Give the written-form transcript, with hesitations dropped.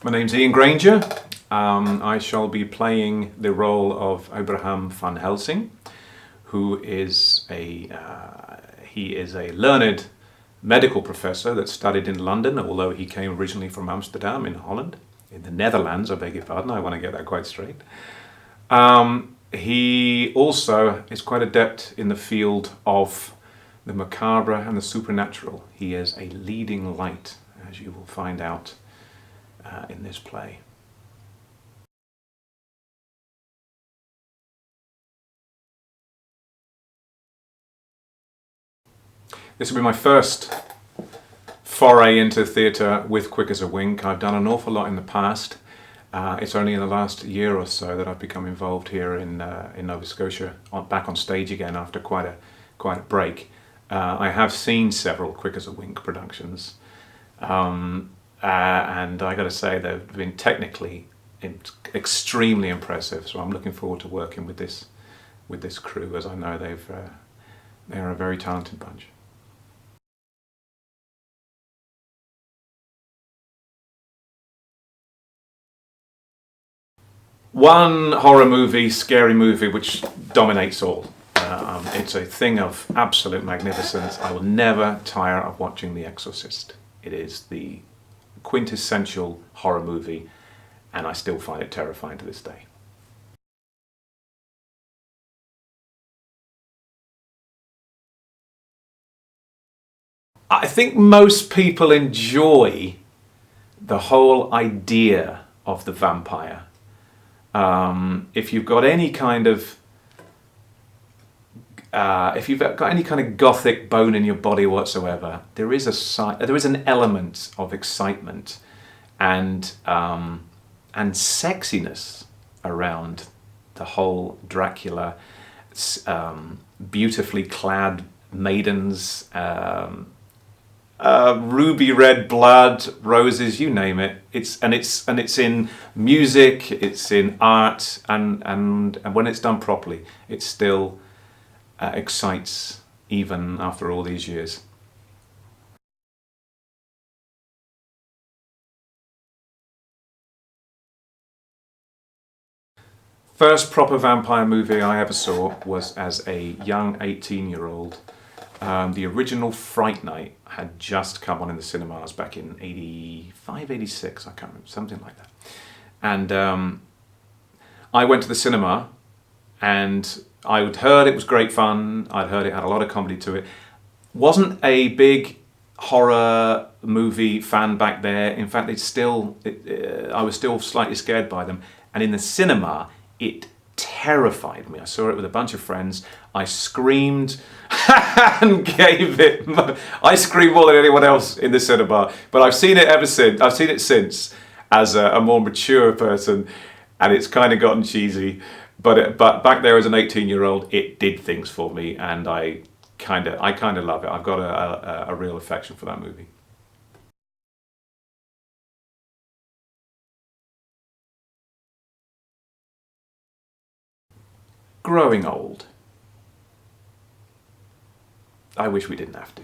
My name's Ian Grainger. I shall be playing the role of Abraham van Helsing, who is he is a learned medical professor that studied in London, although he came originally from Amsterdam in Holland, in the Netherlands, I beg your pardon, I want to get that quite straight. He also is quite adept in the field of the macabre and the supernatural. He is a leading light, as you will find out in this play. This will be my first foray into theatre with Quick as a Wink. I've done an awful lot in the past. It's only in the last year or so that I've become involved here in Nova Scotia, back on stage again after quite a break. I have seen several Quick as a Wink productions, and I got to say they've been technically extremely impressive. So I'm looking forward to working with this crew, as I know they're a very talented bunch. One horror movie, scary movie, which dominates all. It's a thing of absolute magnificence. I will never tire of watching The Exorcist. It is the quintessential horror movie, and I still find it terrifying to this day. I think most people enjoy the whole idea of the vampire. If you've got any kind of gothic bone in your body whatsoever, there is an element of excitement and sexiness around the whole Dracula, beautifully clad maidens, ruby red blood, roses, you name it. It's in music, it's in art, and when it's done properly, it still excites even after all these years. First proper vampire movie I ever saw was as a young 18-year-old. The original Fright Night had just come on in the cinemas back in 85, 86, I can't remember, something like that. And I went to the cinema, and I'd heard it was great fun, I'd heard it had a lot of comedy to it. Wasn't a big horror movie fan back there. In fact, I was still slightly scared by them. And in the cinema, it terrified me. I saw it with a bunch of friends. I screamed and I screamed more than anyone else in the cinema. But I've seen it ever since. I've seen it since as a more mature person, and it's kind of gotten cheesy. But back there as an 18-year-old, it did things for me, and I kind of love it. I've got a real affection for that movie. Growing old. I wish we didn't have to.